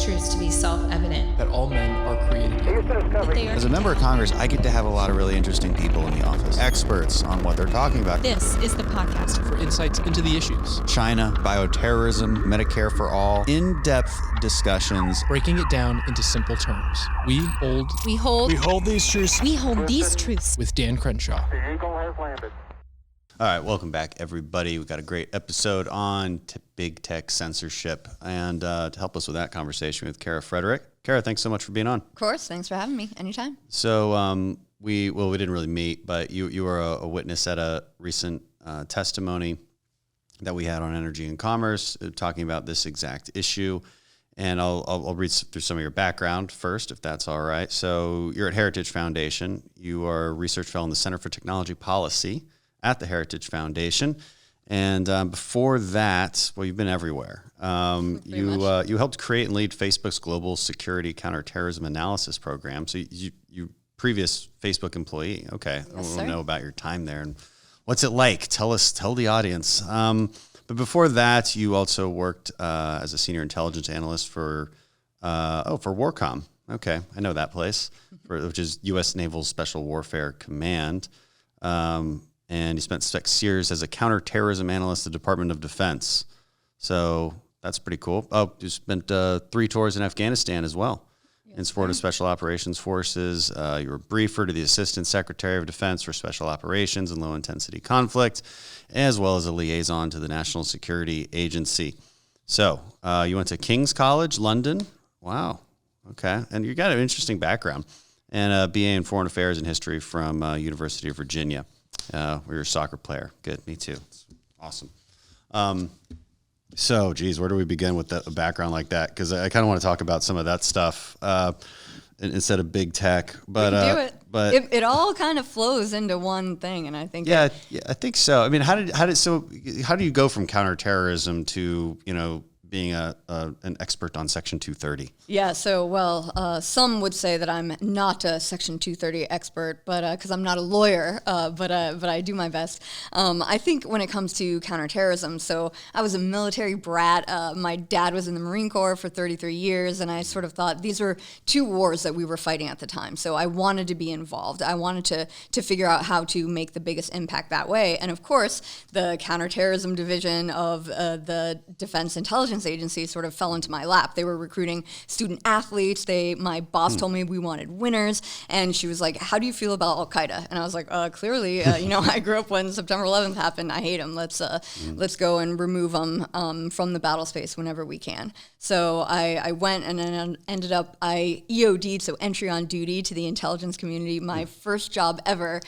these truths to be self-evident. That all men are created equal. As a member of Congress, I get to have a lot of really interesting people in the office. Experts on what they're talking about. This is the podcast for insights into the issues. China, bioterrorism, Medicare for all. In-depth discussions. Breaking it down into simple terms. We hold these truths. We hold these truths. With Dan Crenshaw. The Eagle has landed. All right, welcome back, everybody. We've got a great episode on big tech censorship. And to help us with that conversation with Kara Frederick. Kara, thanks so much for being on. Of course. Thanks for having me. Anytime. So we didn't really meet, but you were a witness at a recent testimony that we had on Energy and Commerce talking about this exact issue. And I'll read through some of your background first, if that's all right. So you're at Heritage Foundation. You are a research fellow in the Center for Technology Policy at the Heritage Foundation. And before that, well, you've been everywhere. You helped create and lead Facebook's global security counterterrorism analysis program. So you previous Facebook employee. Okay. Yes, I want sir. to know about your time there and what's it like? Tell the audience. But before that, you also worked as a senior intelligence analyst for Warcom. Okay, I know that place, which is U.S. Naval Special Warfare Command. And you spent 6 years as a counterterrorism analyst at the Department of Defense. So that's pretty cool. Oh, you spent 3 tours in Afghanistan as well. Yes, in support of Special Operations Forces. You were briefer to the Assistant Secretary of Defense for Special Operations and Low-Intensity Conflict, as well as a liaison to the National Security Agency. So you went to King's College, London. Wow. Okay. And you got an interesting background. And a BA in Foreign Affairs and History from University of Virginia. We were a soccer player. Good. Me too. It's awesome. So, geez, where do we begin with a background like that? Because I kind of want to talk about some of that stuff instead of big tech. But we can do it. But it all kind of flows into one thing, and I think I think so. I mean, how do you go from counterterrorism to being an expert on Section 230? Yeah, so, some would say that I'm not a Section 230 expert, but because I'm not a lawyer, but I do my best. I think when it comes to counterterrorism, so I was a military brat. My dad was in the Marine Corps for 33 years, and I sort of thought these were 2 wars that we were fighting at the time. So I wanted to be involved. I wanted to figure out how to make the biggest impact that way. And of course, the counterterrorism division of the Defense Intelligence Agency sort of fell into my lap. They were recruiting student athletes. My boss told me we wanted winners, and she was like, "How do you feel about Al Qaeda?" And I was like, "Clearly, I grew up when September 11th happened. I hate them. Let's go and remove them from the battle space whenever we can." So I went and then ended up I EOD'd, so entry on duty to the intelligence community. My first job ever,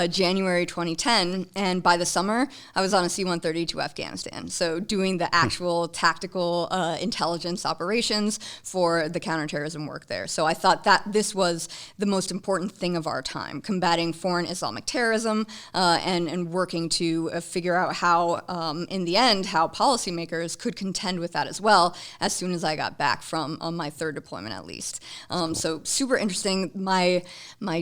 January 2010, and by the summer I was on a C-130 to Afghanistan. So doing the actual tactical intelligence operations for the counterterrorism work there. So I thought that this was the most important thing of our time, combating foreign Islamic terrorism and working to figure out how, in the end, how policymakers could contend with that as well as soon as I got back from my 3rd deployment at least. So super interesting. My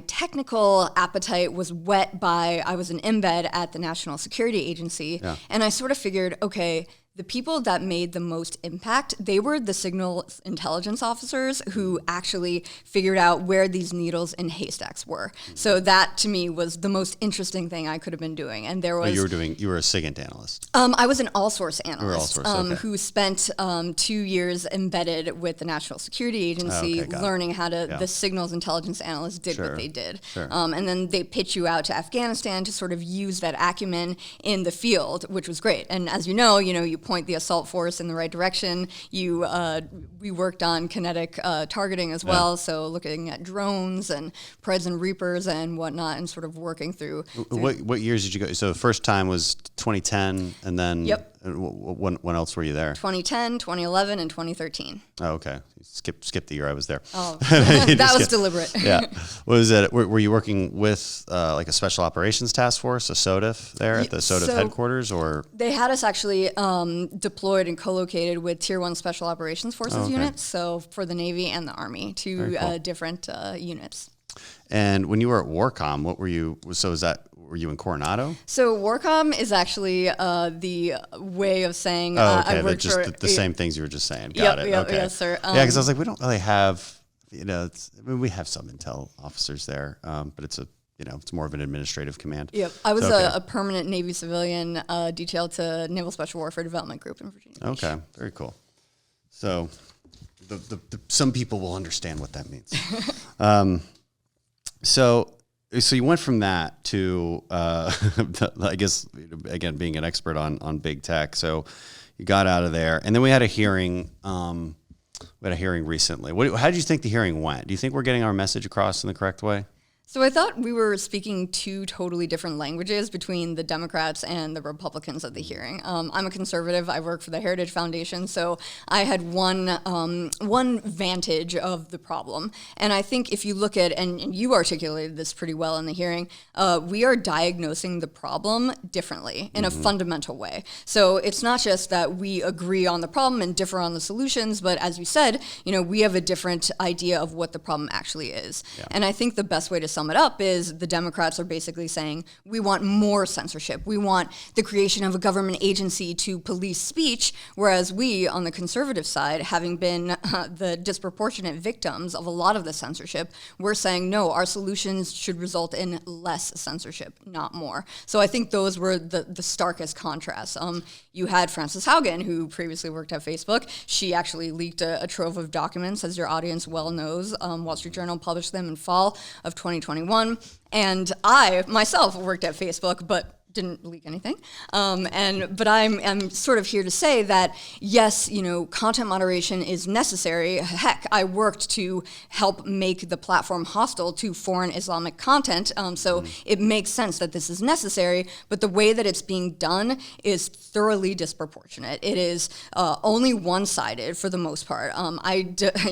technical appetite was whet by, I was an embed at the National Security Agency, and I sort of figured, okay, the people that made the most impact, they were the signal intelligence officers who actually figured out where these needles in haystacks were. So that, to me, was the most interesting thing I could have been doing. And there was... You were a SIGINT analyst. I was an all-source analyst okay. Who spent 2 years embedded with the National Security Agency, learning how to... The signals intelligence analysts did what they did. Sure. And then they pitch you out to Afghanistan to sort of use that acumen in the field, which was great. And as you know, you point the assault force in the right direction. We worked on kinetic targeting as well, so looking at drones and Preds and Reapers and whatnot, and sort of working through. What years did you go? So the first time was 2010, and then when else were you there? 2010, 2011, and 2013. Oh, okay. Skip the year I was there. Oh, that was deliberate. Yeah. What was it? Were you working with like a special operations task force, a SOTF there at the SOTF headquarters, or? They had us actually deployed and co-located with Tier 1 Special Operations Forces units, so for the Navy and the Army, 2 different units. And when you were at Warcom, what were you? So were you in Coronado? So Warcom is actually the way of saying Okay, I worked just for the same things you were just saying. Yep, Got it. yep, Okay. yes, sir. Yeah, because I was like, we don't really have, we have some intel officers there, but it's it's more of an administrative command. Yep, I was So, a permanent Navy civilian detailed to Naval Special Warfare Development Group in Virginia Beach. Okay, very cool. So, some people will understand what that means. So you went from that to, I guess, again, being an expert on big tech. So you got out of there, and then we had a hearing. Recently. How did you think the hearing went? Do you think we're getting our message across in the correct way? So I thought we were speaking two totally different languages between the Democrats and the Republicans at the hearing. I'm a conservative. I work for the Heritage Foundation, so I had one vantage of the problem. And I think if you look at, and you articulated this pretty well in the hearing, we are diagnosing the problem differently in a fundamental way. So it's not just that we agree on the problem and differ on the solutions, but as you said, we have a different idea of what the problem actually is. Yeah. And I think the best way to sum it up is the Democrats are basically saying we want more censorship. We want the creation of a government agency to police speech, whereas we, on the conservative side, having been the disproportionate victims of a lot of the censorship, we're saying no, our solutions should result in less censorship, not more. So I think those were the starkest contrasts. You had Frances Haugen, who previously worked at Facebook. She actually leaked a trove of documents, as your audience well knows. Wall Street Journal published them in fall of 2021. And I myself worked at Facebook, but didn't leak anything. But I'm sort of here to say that, yes, content moderation is necessary. Heck, I worked to help make the platform hostile to foreign Islamic content. So it makes sense that this is necessary, but the way that it's being done is thoroughly disproportionate. It is only one-sided for the most part.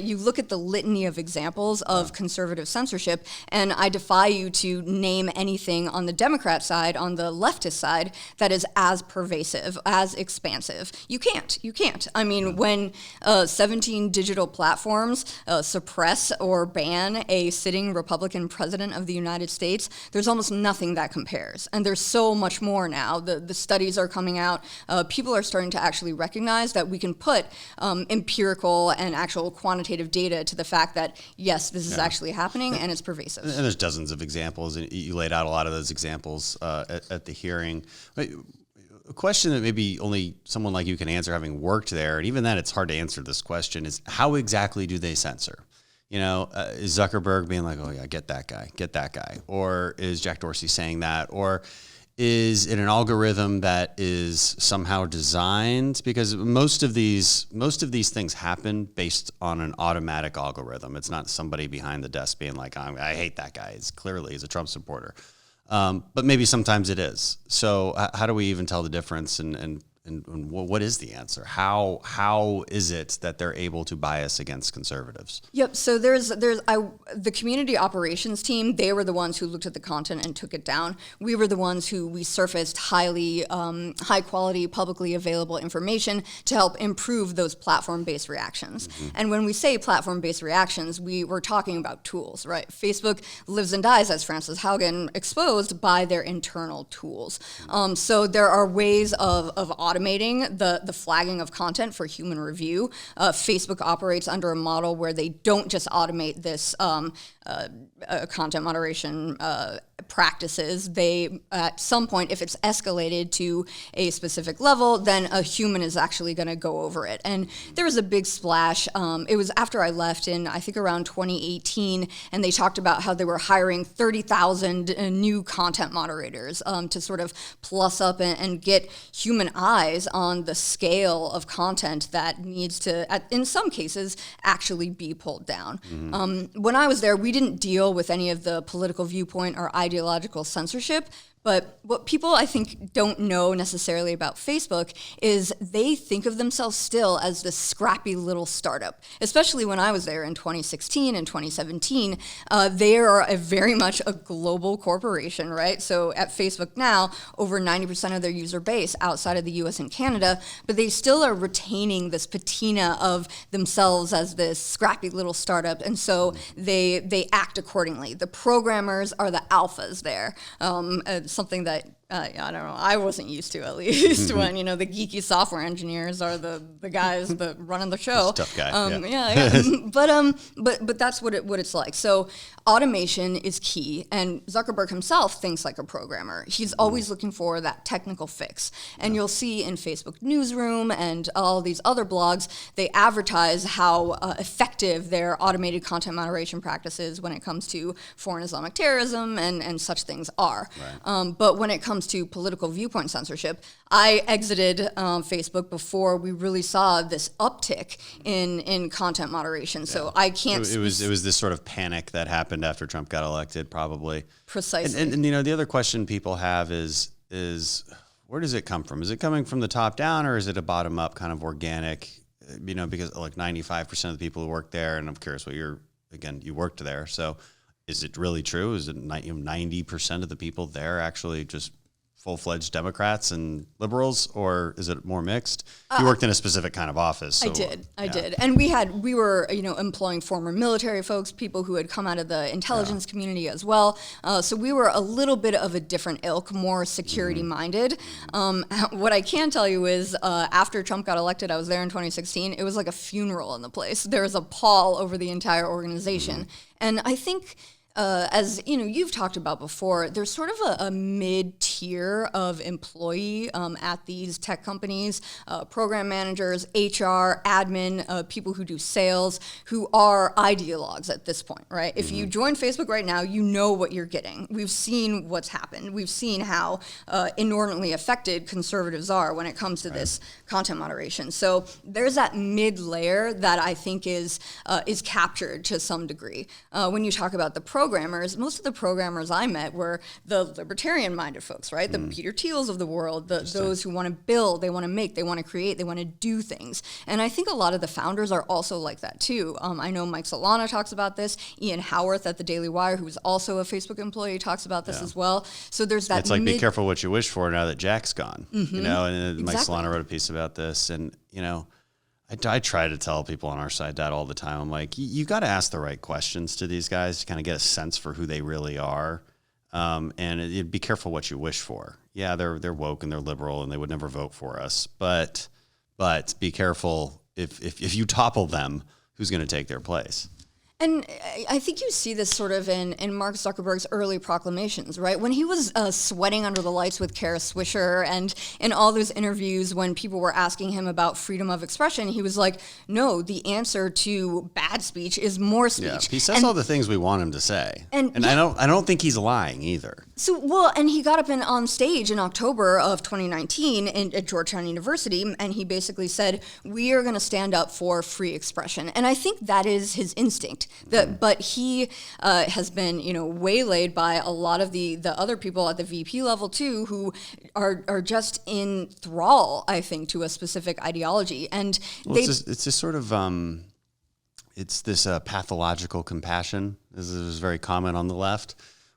You look at the litany of examples of conservative censorship, and I defy you to name anything on the Democrat side, on the leftist side, that is as pervasive, as expansive. You can't. I mean, when 17 digital platforms suppress or ban a sitting Republican president of the United States, there's almost nothing that compares. And there's so much more now. The studies are coming out. People are starting to actually recognize that we can put empirical and actual quantitative data to the fact that, yes, this is actually happening and it's pervasive. And there's dozens of examples, and you laid out a lot of those examples at the hearing. A question that maybe only someone like you can answer, having worked there, and even then it's hard to answer this question, is how exactly do they censor? Is Zuckerberg being like, oh yeah, get that guy? Or is Jack Dorsey saying that? Or is it an algorithm that is somehow designed? Because most of these things happen based on an automatic algorithm. It's not somebody behind the desk being like, I hate that guy. It's clearly he's a Trump supporter. But maybe sometimes it is. So how do we even tell the difference, and what is the answer? How is it that they're able to bias against conservatives? Yep. So the community operations team. They were the ones who looked at the content and took it down. We were the ones we surfaced high quality, publicly available information to help improve those platform-based reactions. Mm-hmm. And when we say platform-based reactions, we're talking about tools, right? Facebook lives and dies, as Frances Haugen exposed, by their internal tools. So there are ways of automating the flagging of content for human review. Facebook operates under a model where they don't just automate this content moderation practices. They, at some point, if it's escalated to a specific level, then a human is actually going to go over it. And there was a big splash. It was after I left in, I think, around 2018, and they talked about how they were hiring 30,000 new content moderators to sort of plus up and get human eyes on the scale of content that needs to, in some cases, actually be pulled down. Mm-hmm. When I was there, we didn't deal with any of the political viewpoint or ideological censorship, But what people, I think, don't know necessarily about Facebook is they think of themselves still as this scrappy little startup. Especially when I was there in 2016 and 2017, they are very much a global corporation, right? So at Facebook now, over 90% of their user base outside of the US and Canada, but they still are retaining this patina of themselves as this scrappy little startup, and so they act accordingly. The programmers are the alphas there, something that I don't know, I wasn't used to, at least, when, the geeky software engineers are the guys that running the show. Tough guy. But that's what it's like. So automation is key, and Zuckerberg himself thinks like a programmer. He's always looking for that technical fix. And you'll see in Facebook Newsroom and all these other blogs, they advertise how effective their automated content moderation practices when it comes to foreign Islamic terrorism and such things are. Right. But when it comes to political viewpoint censorship, I exited Facebook before we really saw this uptick in content moderation. So I can't. It was this sort of panic that happened after Trump got elected, probably. Precisely. And the other question people have is where does it come from? Is it coming from the top down, or is it a bottom up kind of organic? Because like 95% of the people who work there, and I'm curious what you worked there, so is it really true? Is it 90% of the people there actually just full-fledged Democrats and liberals, or is it more mixed? You worked in a specific kind of office. So, I did. And we were employing former military folks, people who had come out of the intelligence community as well. So we were a little bit of a different ilk, more security-minded. What I can tell you is after Trump got elected, I was there in 2016, it was like a funeral in the place. There was a pall over the entire organization. And I think as you've talked about before, there's sort of a mid-tier of employee at these tech companies, program managers, HR, admin, people who do sales, who are ideologues at this point, right? If you join Facebook right now, you know what you're getting. We've seen what's happened. We've seen how inordinately affected conservatives are when it comes to this content moderation. So there's that mid-layer that I think is captured to some degree. When you talk about the programmers, most of the programmers I met were the libertarian-minded folks, right? The Peter Thiels of the world, those who want to build, they want to make, they want to create, they want to do things. And I think a lot of the founders are also like that too. I know Mike Solana talks about this. Ian Howarth at the Daily Wire, who's also a Facebook employee, talks about this as well. So there's that. It's like be careful what you wish for now that Jack's gone. And Mike Exactly. Solana wrote a piece about this, and I try to tell people on our side that all the time. I'm like, you got to ask the right questions to these guys to kind of get a sense for who they really are. And be careful what you wish for. Yeah, they're woke and they're liberal and they would never vote for us. But be careful if you topple them, who's going to take their place? And I think you see this sort of in Mark Zuckerberg's early proclamations, right? When he was sweating under the lights with Kara Swisher and in all those interviews when people were asking him about freedom of expression, he was like, no, the answer to bad speech is more speech. Yeah, he says all the things we want him to say. And I don't think he's lying either. And he got up on stage in October of 2019 at Georgetown University, and he basically said, we are going to stand up for free expression. And I think that is his instinct. But he has been, waylaid by a lot of the other people at the VP level too, who are just in thrall, I think, to a specific ideology. And it's this sort of it's this pathological compassion. This is very common on the left,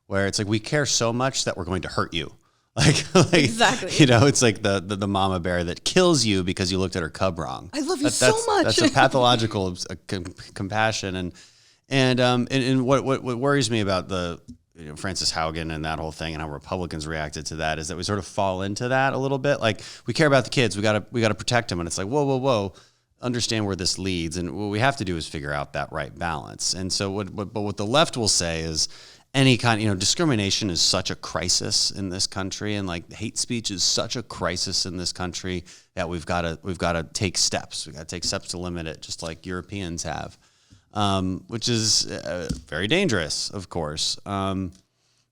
where it's like we care so much that we're going to hurt you. Like exactly. It's like the mama bear that kills you because you looked at her cub wrong. I love you so much. That's a pathological compassion, and what worries me about the Francis Haugen and that whole thing and how Republicans reacted to that is that we sort of fall into that a little bit. Like we care about the kids, we got to protect them, and it's like whoa, understand where this leads, and what we have to do is figure out that right balance. And so what the left will say is, any kind, discrimination is such a crisis in this country, and like hate speech is such a crisis in this country that we've got to take steps. We've got to take steps to limit it, just like Europeans have, which is very dangerous, of course. And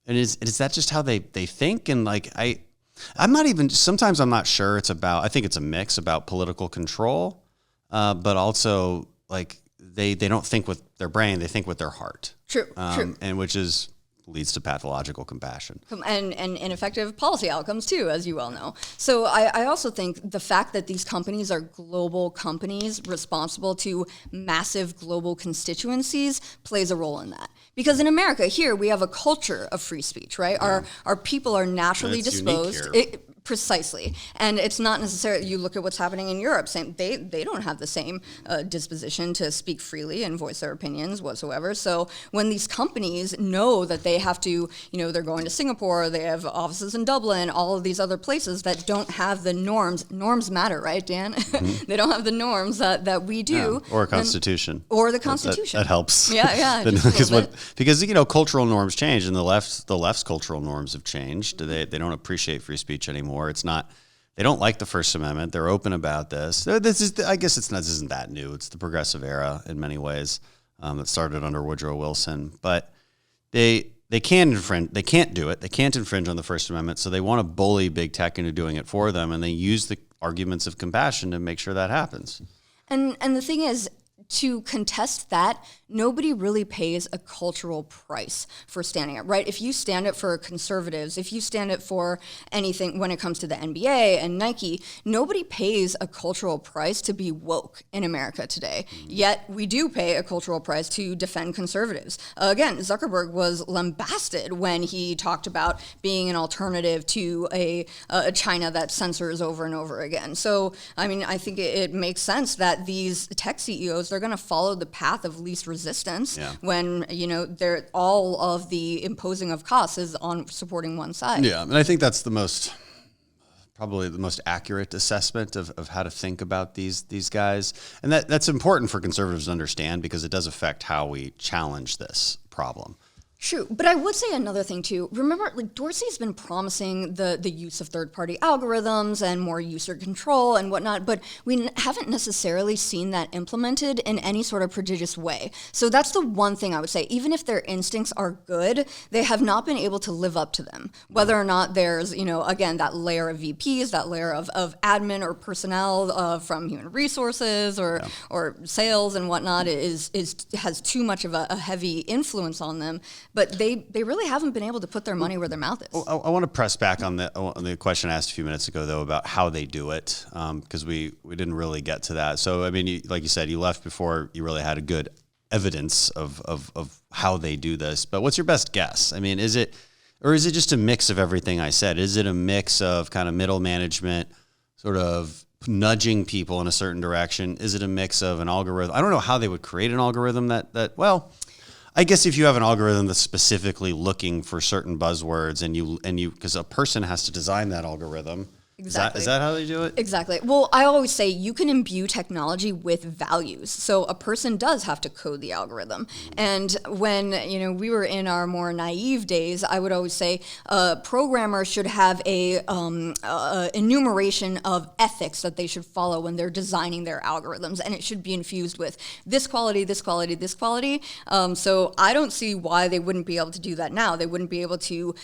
is that just how they think? And like I'm not even. Sometimes I'm not sure. I think it's a mix about political control, but also like they don't think with their brain; they think with their heart. True. And which is leads to pathological compassion. And ineffective policy outcomes too, as you well know. So I also think the fact that these companies are global companies responsible to massive global constituencies plays a role in that. Because in America, here, we have a culture of free speech, right? Yeah. Our people are naturally disposed. Precisely. And it's not necessarily, you look at what's happening in Europe, they don't have the same disposition to speak freely and voice their opinions whatsoever. So when these companies know that they have to, they're going to Singapore, they have offices in Dublin, all of these other places that don't have the norms matter, right, Dan? Mm-hmm. They don't have the norms that we do. Yeah. Or a constitution. Or the constitution. That helps. Yeah. Because cultural norms change, and the left's cultural norms have changed. They don't appreciate free speech anymore. It's not. They don't like the First Amendment. They're open about this. This isn't that new. It's the progressive era in many ways that started under Woodrow Wilson. But they can't infringe. They can't do it. They can't infringe on the First Amendment. So they want to bully big tech into doing it for them, and they use the arguments of compassion to make sure that happens. And the thing is, to contest that, nobody really pays a cultural price for standing up, right? If you stand up for conservatives, if you stand up for anything when it comes to the NBA and Nike, nobody pays a cultural price to be woke in America today. Yet we do pay a cultural price to defend conservatives. Again, Zuckerberg was lambasted when he talked about being an alternative to a China that censors over and over again. So, I think it makes sense that these tech CEOs, they're going to follow the path of least resistance when, they're all of the imposing of costs is on supporting one side. Yeah, and I think that's probably the most accurate assessment of how to think about these guys. And that's important for conservatives to understand because it does affect how we challenge this problem. True, but I would say another thing too. Remember, Dorsey's been promising the use of third-party algorithms and more user control and whatnot, but we haven't necessarily seen that implemented in any sort of prodigious way. So that's the one thing I would say. Even if their instincts are good, they have not been able to live up to them. Whether or not there's, again, that layer of VPs, that layer of admin or personnel from human resources or sales and whatnot has too much of a heavy influence on them. But they really haven't been able to put their money where their mouth is. Well, I want to press back on the question I asked a few minutes ago, though, about how they do it, because we didn't really get to that. So, like you said, you left before you really had a good evidence of how they do this. But what's your best guess? Is it just a mix of everything I said? Is it a mix of kind of middle management, sort of nudging people in a certain direction? Is it a mix of an algorithm? I don't know how they would create an algorithm that I guess if you have an algorithm that's specifically looking for certain buzzwords and you because a person has to design that algorithm. Exactly. Is that how they do it? Exactly. Well, I always say you can imbue technology with values. So a person does have to code the algorithm. And when, we were in our more naive days, I would always say a programmer should have a enumeration of ethics that they should follow when they're designing their algorithms. And it should be infused with this quality, this quality, this quality. So I don't see why they wouldn't be able to do that now. They wouldn't be able to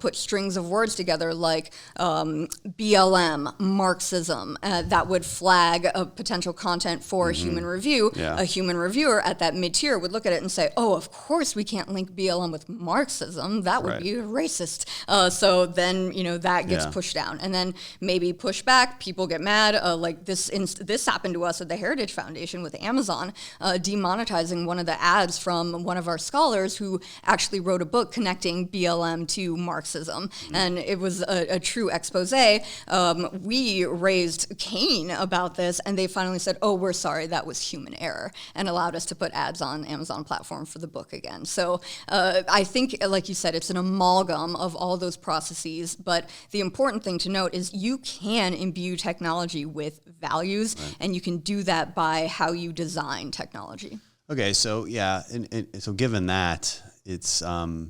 put strings of words together like BLM, Marxism, that would flag a potential content for a human review. Yeah. A human reviewer at that mid-tier would look at it and say, oh, of course we can't link BLM with Marxism. That would be racist. So then, that gets pushed down. And then maybe push back, people get mad. Like this happened to us at the Heritage Foundation with Amazon, demonetizing one of the ads from one of our scholars who actually wrote a book connecting BLM to Marxism. And it was a true expose. We raised Cain about this, and they finally said, oh, we're sorry, that was human error, and allowed us to put ads on Amazon platform for the book again. So I think, like you said, it's an amalgam of all those processes, but the important thing to note is you can imbue technology with values, and you can do that by how you design technology. Okay, so and so given that, it's a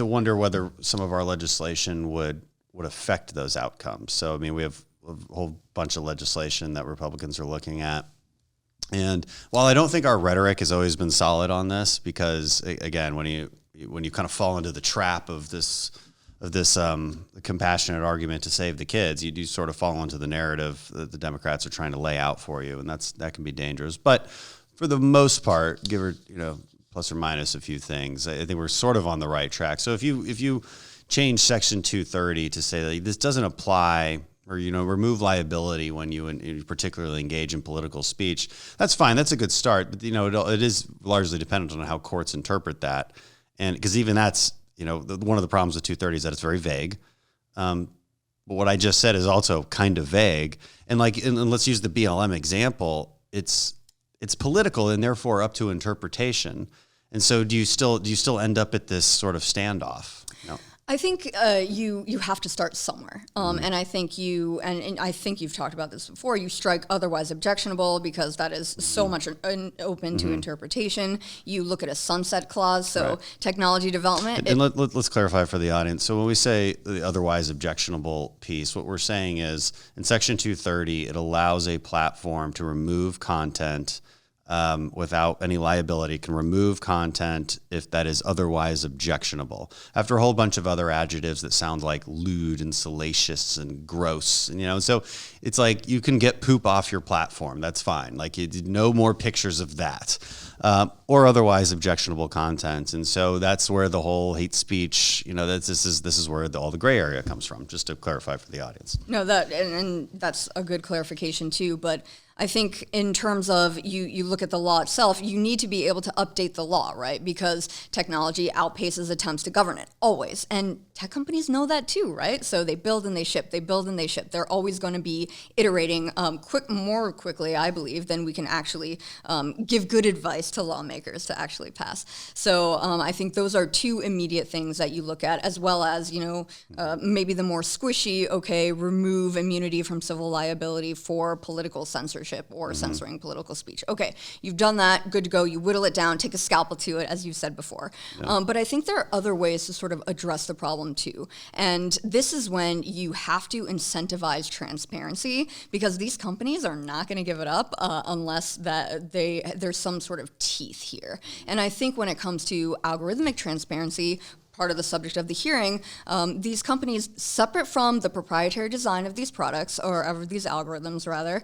wonder whether some of our legislation would affect those outcomes. So, we have a whole bunch of legislation that Republicans are looking at. And while I don't think our rhetoric has always been solid on this, because again, when you kind of fall into the trap of this compassionate argument to save the kids, you do sort of fall into the narrative that the Democrats are trying to lay out for you, and that can be dangerous. But for the most part, give or plus or minus a few things. I think we're sort of on the right track. So if you change Section 230 to say that this doesn't apply, or remove liability when you particularly engage in political speech, that's fine. That's a good start. But it is largely dependent on how courts interpret that, and because even that's one of the problems with 230 is that it's very vague. But what I just said is also kind of vague. And and let's use the BLM example. It's political and therefore up to interpretation. And so do you still end up at this sort of standoff? No. I think you have to start somewhere, and I think and I think you've talked about this before. You strike otherwise objectionable because that is so much open to interpretation. You look at a sunset clause, so technology development. And let's clarify for the audience. So when we say the otherwise objectionable piece, what we're saying is in Section 230, it allows a platform to remove content without any liability, can remove content if that is otherwise objectionable. After a whole bunch of other adjectives that sound like lewd and salacious and gross, and so it's like you can get poop off your platform. That's fine. Like no more pictures of that or otherwise objectionable content. And so that's where the whole hate speech, this is where all the gray area comes from. Just to clarify for the audience. No, and that's a good clarification too, but I think in terms of you look at the law itself, you need to be able to update the law, right? Because technology outpaces attempts to govern it, always. And tech companies know that too, right? So they build and they ship, they build and they ship. They're always going to be iterating more quickly, I believe, than we can actually give good advice to lawmakers to actually pass. So I think those are two immediate things that you look at, as well as, maybe the more squishy, remove immunity from civil liability for political censorship or censoring political speech. Okay, you've done that, good to go. You whittle it down, take a scalpel to it, as you said before. Yeah. But I think there are other ways to sort of address the problem too. And this is when you have to incentivize transparency, because these companies are not going to give it up unless that there's some sort of teeth here. And I think when it comes to algorithmic transparency, part of the subject of the hearing, these companies, separate from the proprietary design of these products, or of these algorithms rather,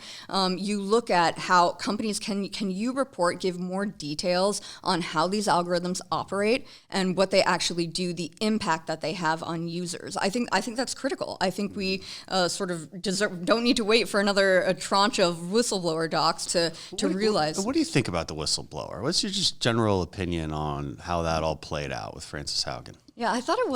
you look at how companies can you report, give more details on how these algorithms operate and what they actually do, the impact that they have on users. I think that's critical. I think we sort of don't need to wait for another tranche of whistleblower docs to realize. What do you think about the whistleblower? What's your just general opinion on how that all played out with Frances Haugen? Yeah, I thought it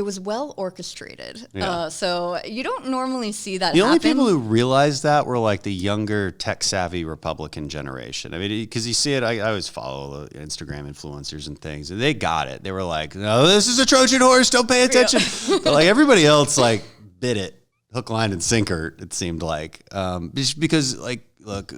was well orchestrated. Yeah. So you don't normally see that happen. The only people who realized that were like the younger tech-savvy Republican generation. I mean, because you see it, I always follow the Instagram influencers and things, and they got it. They were like, no, this is a Trojan horse, don't pay attention. Yeah. But like everybody else like bit it, hook, line, and sinker, it seemed like. Just because like, look,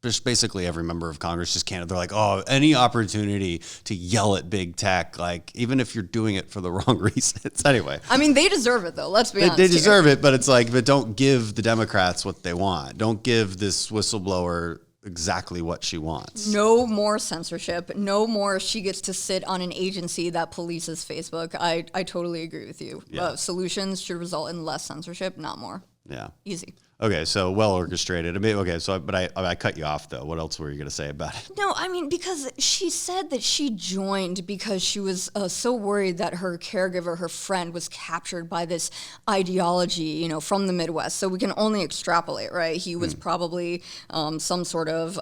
just basically every member of Congress just can't. They're like, oh, any opportunity to yell at big tech, like even if you're doing it for the wrong reasons. Anyway, I mean, they deserve it though. Let's be honest. They deserve it, but it's like, but don't give the Democrats what they want. Don't give this whistleblower exactly what she wants. No more censorship. No more. She gets to sit on an agency that polices Facebook. I totally agree with you. Yeah. Solutions should result in less censorship, not more. Yeah. Easy. Okay, so well orchestrated. I mean, okay, so but I cut you off though. What else were you going to say about it? No, I mean, because she said that she joined because she was so worried that her caregiver, her friend, was captured by this ideology, from the Midwest. So we can only extrapolate, right? He was probably some sort of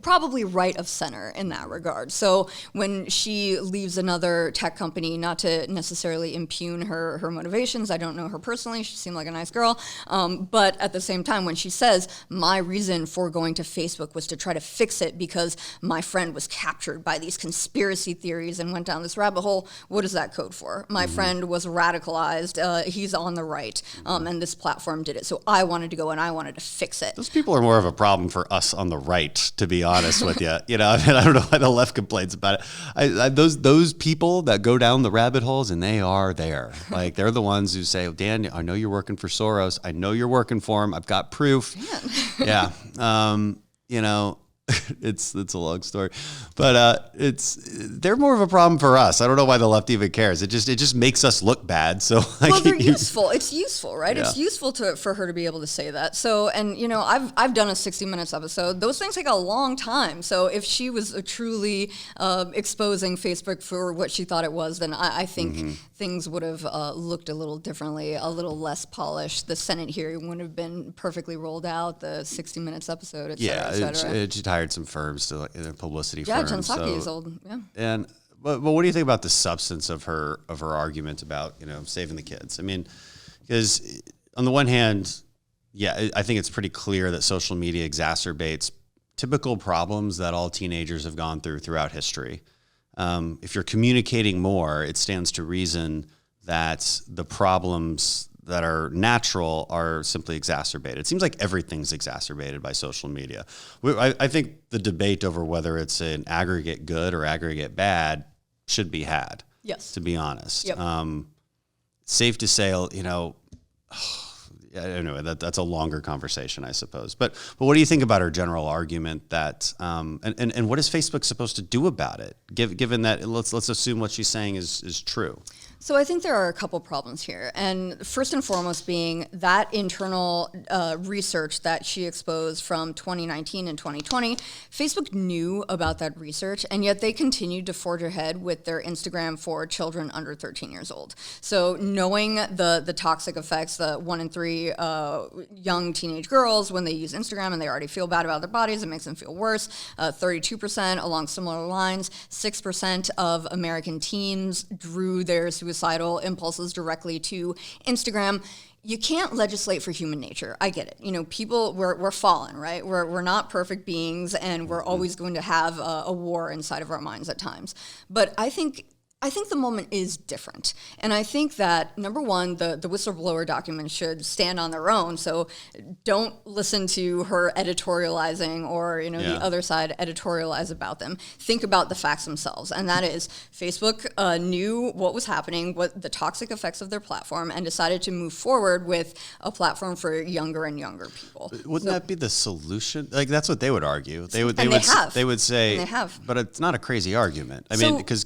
probably right of center in that regard. So when she leaves another tech company, not to necessarily impugn her motivations, I don't know her personally. She seemed like a nice girl, but at the same time, when she says, my reason for going to Facebook was to try to fix it because my friend was captured by these conspiracy theories and went down this rabbit hole, what is that code for? My friend was radicalized, he's on the right, and this platform did it. So I wanted to go and I wanted to fix it. Those people are more of a problem for us on the right, to be honest with you. I mean, I don't know why the left complains about it. Those people that go down the rabbit holes, and they are there. Like, they're the ones who say, Dan, I know you're working for Soros. I know you're working for him. I've got proof. Man. Yeah. it's a long story, but they're more of a problem for us. I don't know why the left even cares. It just makes us look bad. So well, they're useful. It's useful, right? Yeah. It's useful for her to be able to say that. So, and I've done a 60 Minutes episode. Those things take a long time. So if she was truly exposing Facebook for what she thought it was, then I think things would have looked a little differently, a little less polished. The Senate hearing wouldn't have been perfectly rolled out. The 60 Minutes episode, et cetera, et cetera. She hired some firms to publicity yeah, firms. Jen Psaki is old. Yeah. But what do you think about the substance of her argument about saving the kids? I mean, because on the one hand, yeah, I think it's pretty clear that social media exacerbates typical problems that all teenagers have gone throughout history. If you're communicating more, it stands to reason that the problems that are natural are simply exacerbated. It seems like everything's exacerbated by social media. I think the debate over whether it's an aggregate good or aggregate bad should be had. Yes. To be honest. Yep. Safe to say, I don't know, that's a longer conversation, I suppose. But what do you think about her general argument that, and what is Facebook supposed to do about it, given that, let's assume what she's saying is true? So I think there are a couple problems here. And first and foremost being that internal research that she exposed from 2019 and 2020, Facebook knew about that research, and yet they continued to forge ahead with their Instagram for children under 13 years old. So knowing the toxic effects, the 1 in 3 young teenage girls, when they use Instagram and they already feel bad about their bodies, it makes them feel worse. 32% along similar lines, 6% of American teens drew their suicidal impulses directly to Instagram. You can't legislate for human nature. I get it. People, we're fallen, right? We're not perfect beings, and we're always going to have a war inside of our minds at times. But I think the moment is different. And I think that, number one, the whistleblower documents should stand on their own. So don't listen to her editorializing or, the other side editorialize about them. Think about the facts themselves. And that is Facebook knew what was happening, what the toxic effects of their platform, and decided to move forward with a platform for younger and younger people. Wouldn't that be the solution? Like, that's what they would argue. They would say, and they have. But it's not a crazy argument. I mean, because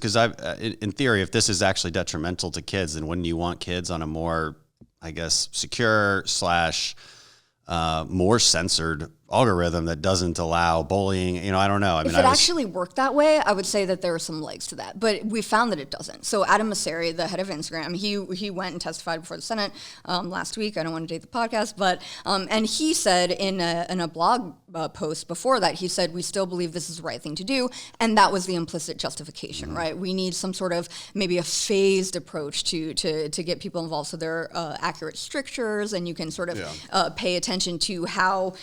in theory, if this is actually detrimental to kids, then wouldn't you want kids on a more, I guess, secure / more censored algorithm that doesn't allow bullying? I don't know. If it actually worked that way, I would say that there are some legs to that. But we found that it doesn't. So Adam Mosseri, the head of Instagram, he went and testified before the Senate last week. I don't want to date the podcast, but and he said in a blog post before that, he said, we still believe this is the right thing to do. And that was the implicit justification, right? We need some sort of maybe a phased approach to get people involved so there are accurate strictures, and you can sort of pay attention to how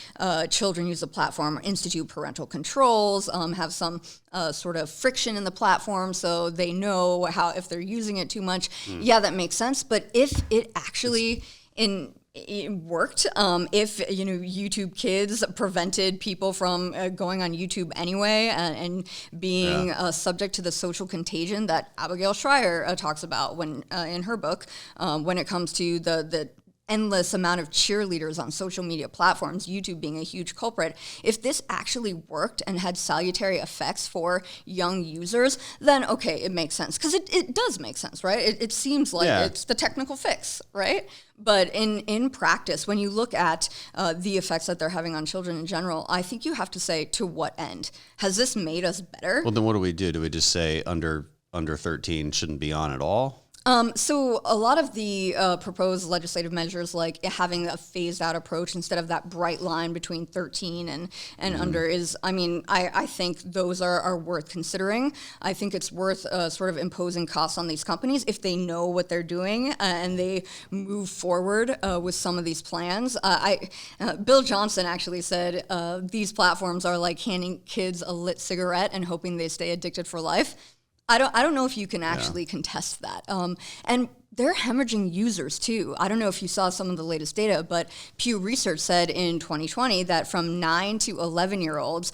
children use the platform, institute parental controls, have some sort of friction in the platform so they know if they're using it too much. Yeah, that makes sense. But if it actually it worked, if YouTube Kids prevented people from going on YouTube anyway and being subject to the social contagion that Abigail Schreier talks about when in her book, when it comes to the endless amount of cheerleaders on social media platforms, YouTube being a huge culprit. If this actually worked and had salutary effects for young users, then okay, it makes sense. Because it does make sense, right? It seems like it's the technical fix, right? But in practice, when you look at the effects that they're having on children in general, I think you have to say, to what end? Has this made us better? Well, then what do we do? Do we just say under 13 shouldn't be on at all? So a lot of the proposed legislative measures, like having a phased out approach instead of that bright line between 13 and under is, I think those are worth considering. I think it's worth sort of imposing costs on these companies if they know what they're doing and they move forward with some of these plans. Bill Johnson actually said these platforms are like handing kids a lit cigarette and hoping they stay addicted for life. I don't know if you can actually contest that. And they're hemorrhaging users too. I don't know if you saw some of the latest data, but Pew Research said in 2020 that from 9 to 11-year-olds,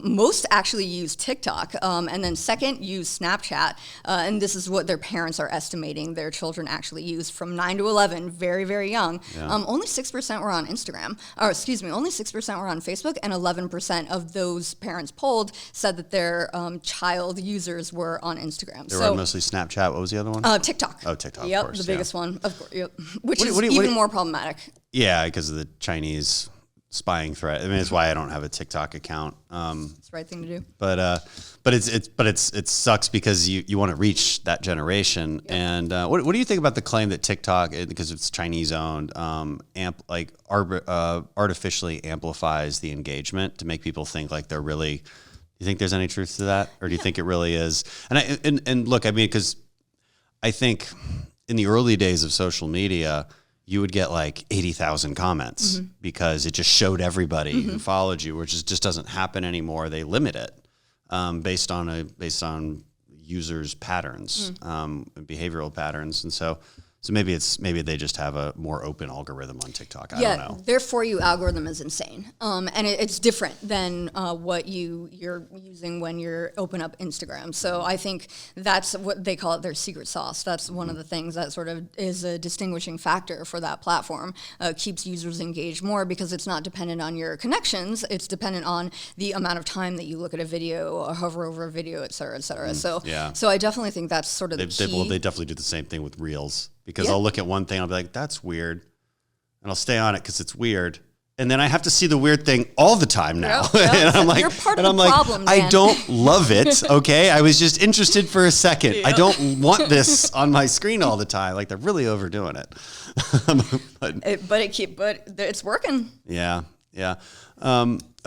most actually use TikTok, and then second use Snapchat, and this is what their parents are estimating their children actually use from 9 to 11, very, very young. Only 6% were on Instagram, or excuse me, only 6% were on Facebook, and 11% of those parents polled said that their child users were on Instagram. They were mostly Snapchat. What was the other one? TikTok. Oh, TikTok. Yep, of course, the biggest one, of course. Yep. Which What do is you- even more problematic. Yeah, because of the Chinese spying threat. I mean, it's why I don't have a TikTok account. It's the right thing to do. But it sucks because you want to reach that generation. Yep. And what do you think about the claim that TikTok, because it's Chinese owned, artificially amplifies the engagement to make people think like they're really? Do you think there's any truth to that, or do you think it really is? And look, I mean, because I think in the early days of social media, you would get like 80,000 comments because it just showed everybody who followed you, which just doesn't happen anymore. They limit it based on users' patterns, and behavioral patterns, and so maybe they just have a more open algorithm on TikTok. I don't know. Their For You algorithm is insane, and it's different than what you're using when you're open up Instagram. So I think that's what they call it, their secret sauce. That's one of the things that sort of is a distinguishing factor for that platform. Keeps users engaged more because it's not dependent on your connections. It's dependent on the amount of time that you look at a video or hover over a video, et cetera, et cetera. So I definitely think that's sort of the key. They definitely do the same thing with Reels. Because I'll look at one thing, I'll be like, that's weird. And I'll stay on it because it's weird. And then I have to see the weird thing all the time now. And I'm like, you're part of the problem, I man. don't love it, okay? I was just interested for a second. I don't want this on my screen all the time. Like, they're really overdoing it. but it's working. Yeah.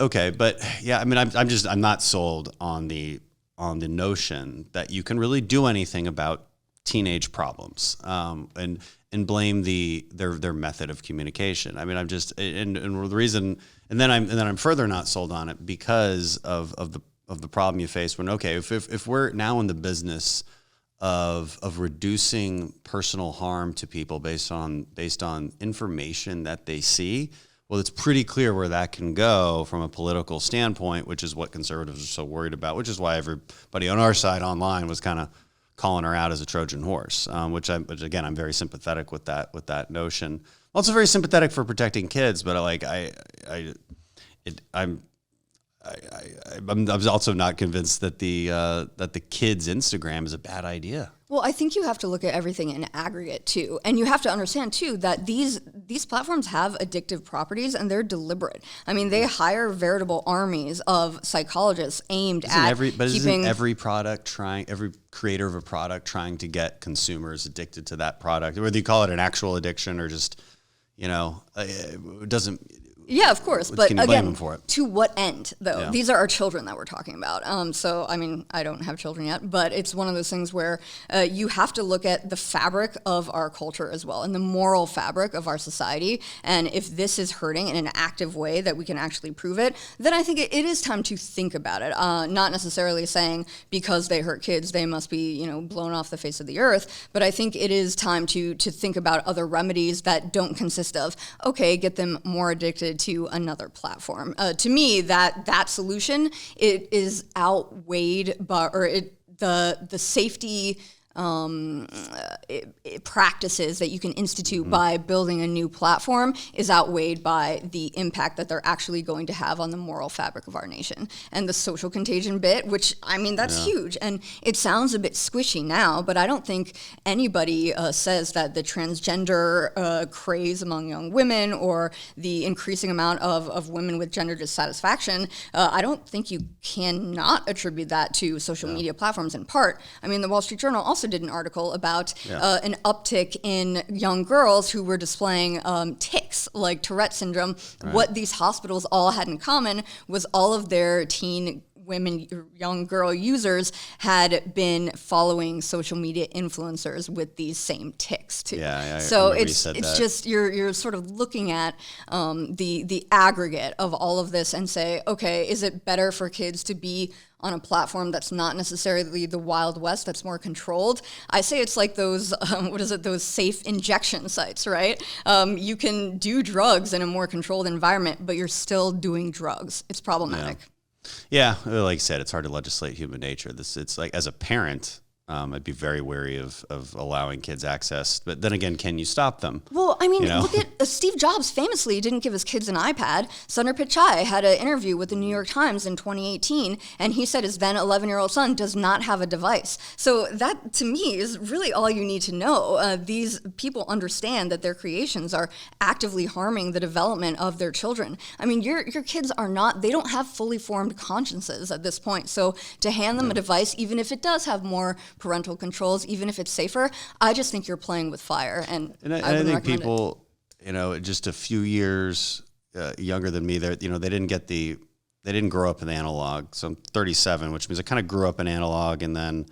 Okay, but yeah, I mean, I'm not sold on the notion that you can really do anything about teenage problems, and blame their method of communication. I mean, I'm just and the reason, and then I'm further not sold on it because of the problem you face when if we're now in the business of reducing personal harm to people based on information that they see. Well, it's pretty clear where that can go from a political standpoint, which is what conservatives are so worried about, which is why everybody on our side online was kind of calling her out as a Trojan horse, which again, I'm very sympathetic with that notion. Also very sympathetic for protecting kids, but I'm also not convinced that the kids' Instagram is a bad idea. Well, I think you have to look at everything in aggregate too, and you have to understand too that these platforms have addictive properties and they're deliberate. I mean, they hire veritable armies of psychologists aimed at isn't every creator of a product trying to get consumers addicted to that product, whether you call it an actual addiction or just, it doesn't. Yeah, of course. But can you blame again, them for it? To what end, though? Yeah. These are our children that we're talking about. So, I mean, I don't have children yet, but it's one of those things where you have to look at the fabric of our culture as well and the moral fabric of our society. And if this is hurting in an active way that we can actually prove it, then I think it is time to think about it. Not necessarily saying because they hurt kids, they must be, blown off the face of the earth. But I think it is time to think about other remedies that don't consist of, get them more addicted to another platform. To me, that solution is outweighed by the safety practices that you can institute by building a new platform is outweighed by the impact that they're actually going to have on the moral fabric of our nation. And the social contagion bit, which, I mean, that's huge. And it sounds a bit squishy now, but I don't think anybody says that the transgender craze among young women or the increasing amount of women with gender dissatisfaction, I don't think you cannot attribute that to social media platforms in part. I mean, the Wall Street Journal also did an article about an uptick in young girls who were displaying tics like Tourette syndrome. Right. What these hospitals all had in common was all of their teen women, young girl users had been following social media influencers with these same tics too. Yeah, so remember you it's said that. just you're sort of looking at the aggregate of all of this and say, okay, is it better for kids to be on a platform that's not necessarily the Wild West, that's more controlled? I say it's like those, those safe injection sites, right? You can do drugs in a more controlled environment, but you're still doing drugs. It's problematic. Yeah, like I said, it's hard to legislate human nature. It's like, as a parent, I'd be very wary of allowing kids access. But then again, can you stop them? Well, I mean, look at Steve Jobs famously didn't give his kids an iPad. Sundar Pichai had an interview with the New York Times in 2018, and he said his then 11-year-old son does not have a device. So that, to me, is really all you need to know. These people understand that their creations are actively harming the development of their children. I mean, your kids are not, they don't have fully formed consciences at this point. So to hand them a device, even if it does have more parental controls, even if it's safer, I just think you're playing with fire. And I think people, just a few years younger than me, they didn't grow up in the analog. So I'm 37, which means I kind of grew up in analog, and then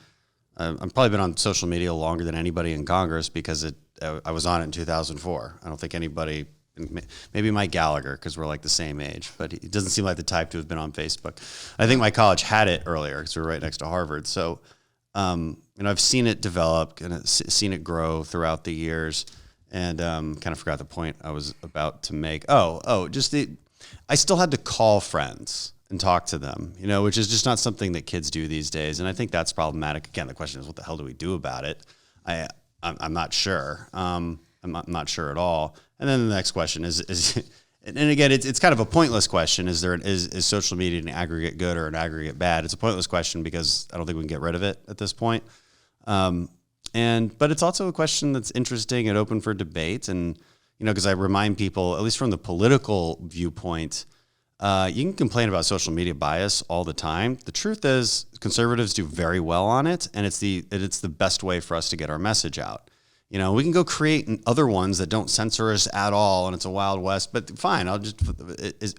I've probably been on social media longer than anybody in Congress because I was on it in 2004. I don't think anybody, maybe Mike Gallagher, because we're like the same age, but he doesn't seem like the type to have been on Facebook. I think my college had it earlier because we were right next to Harvard. So I've seen it develop and seen it grow throughout the years, and kind of forgot the point I was about to make. I still had to call friends and talk to them, which is just not something that kids do these days, and I think that's problematic. Again, the question is, what the hell do we do about it? I'm not sure. I'm not sure at all. And then the next question is. And again, it's kind of a pointless question. Is social media an aggregate good or an aggregate bad? It's a pointless question because I don't think we can get rid of it at this point. But it's also a question that's interesting and open for debate. And, because I remind people, at least from the political viewpoint, you can complain about social media bias all the time. The truth is conservatives do very well on it, and it's the best way for us to get our message out. We can go create other ones that don't censor us at all, and it's a Wild West, but fine.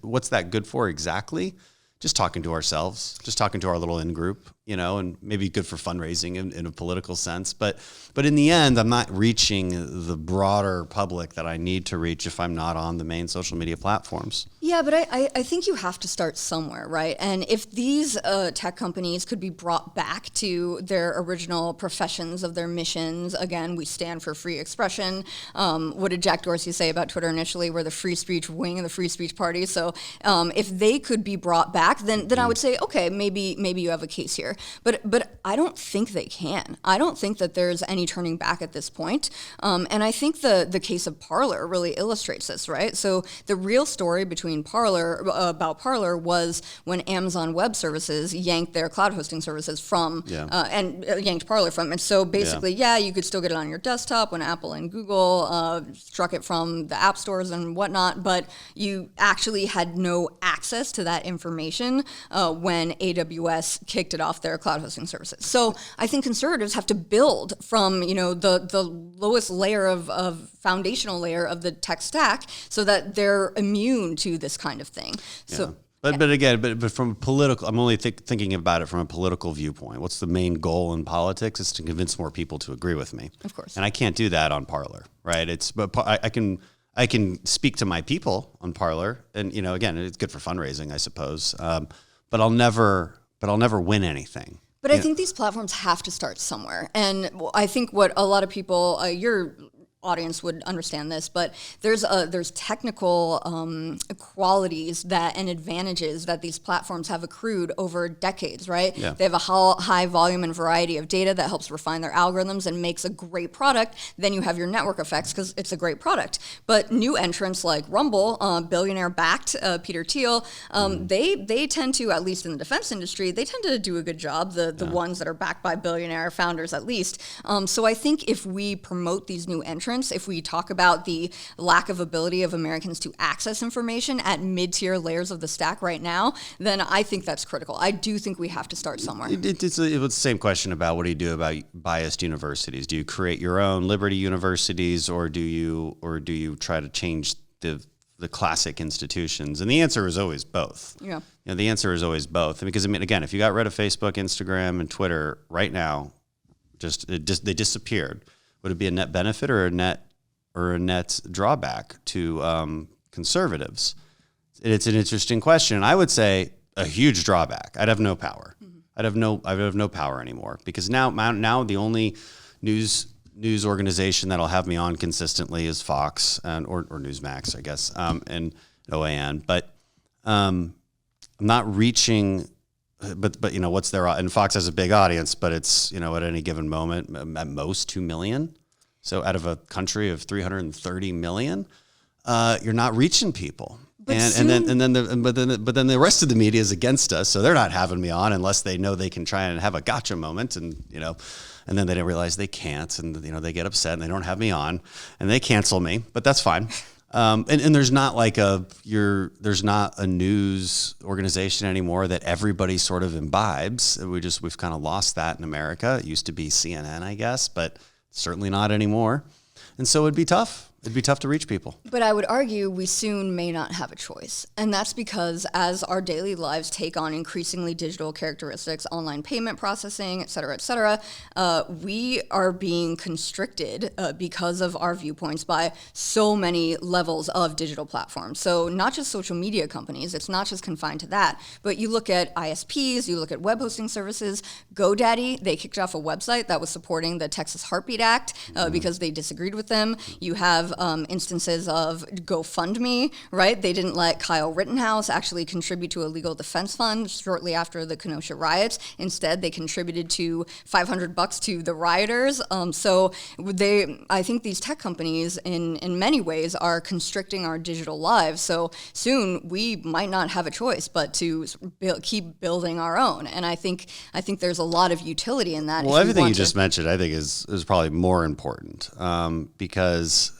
What's that good for exactly? Just talking to ourselves, just talking to our little in-group, and maybe good for fundraising in a political sense. But in the end, I'm not reaching the broader public that I need to reach if I'm not on the main social media platforms. Yeah, but I think you have to start somewhere, right? And if these tech companies could be brought back to their original professions of their missions, again, we stand for free expression. What did Jack Dorsey say about Twitter initially? We're the free speech wing of the free speech party. So if they could be brought back, then I would say, okay, maybe you have a case here. But I don't think they can. I don't think that there's any turning back at this point. And I think the case of Parler really illustrates this, right? So the real story about Parler was when Amazon Web Services yanked their cloud hosting services from and yanked Parler from. And so basically, you could still get it on your desktop when Apple and Google struck it from the app stores and whatnot, but you actually had no access to that information when AWS kicked it off their cloud hosting services. So I think conservatives have to build from the lowest layer of foundational layer of the tech stack so that they're immune to this kind of thing. So. But from a political, I'm only thinking about it from a political viewpoint. What's the main goal in politics? Is to convince more people to agree with me. Of course. And I can't do that on Parler, right? But I can speak to my people on Parler, and again, it's good for fundraising, I suppose. But I'll never win anything. But I think these platforms have to start somewhere, and I think what a lot of people, your audience would understand this, but there's technical qualities and advantages that these platforms have accrued over decades, right? Yeah. They have a high volume and variety of data that helps refine their algorithms and makes a great product. Then you have your network effects because it's a great product. But new entrants like Rumble, billionaire-backed, Peter Thiel, they tend to, at least in the defense industry, they tend to do a good job, the ones that are backed by billionaire founders at least. So I think if we promote these new entrants, if we talk about the lack of ability of Americans to access information at mid-tier layers of the stack right now, then I think that's critical. I do think we have to start somewhere. It's the same question about what do you do about biased universities? Do you create your own liberty universities, or do you try to change the the classic institutions? And the answer is always both. Yeah. The answer is always both. Because, I mean, again, if you got rid of Facebook, Instagram, and Twitter right now, they disappeared, would it be a net benefit or a net drawback to conservatives? It's an interesting question. I would say a huge drawback. I'd have no power. I'd have no power anymore, because now the only news organization that'll have me on consistently is Fox or Newsmax, I guess, and OAN. But I'm not reaching. But what's their, and Fox has a big audience, but it's at any given moment at most 2 million. So out of a country of 330 million, you're not reaching people. But then the rest of the media is against us, so they're not having me on unless they know they can try and have a gotcha moment, and then they didn't realize they can't, and they get upset and they don't have me on, and they cancel me, but that's fine. And there's not there's not a news organization anymore that everybody sort of imbibes. We've kind of lost that in America. It used to be CNN, I guess, but certainly not anymore. And so it'd be tough. It'd be tough to reach people. But I would argue we soon may not have a choice. And that's because as our daily lives take on increasingly digital characteristics, online payment processing, et cetera, we are being constricted because of our viewpoints by so many levels of digital platforms. So not just social media companies, it's not just confined to that, but you look at ISPs, you look at web hosting services. GoDaddy, they kicked off a website that was supporting the Texas Heartbeat Act because they disagreed with them. You have instances of GoFundMe, right? They didn't let Kyle Rittenhouse actually contribute to a legal defense fund shortly after the Kenosha riots. Instead, they contributed to $500 to the rioters. I think these tech companies in many ways are constricting our digital lives. So soon we might not have a choice but to keep building our own. And I think there's a lot of utility in that. Well, everything you just mentioned, I think is probably more important because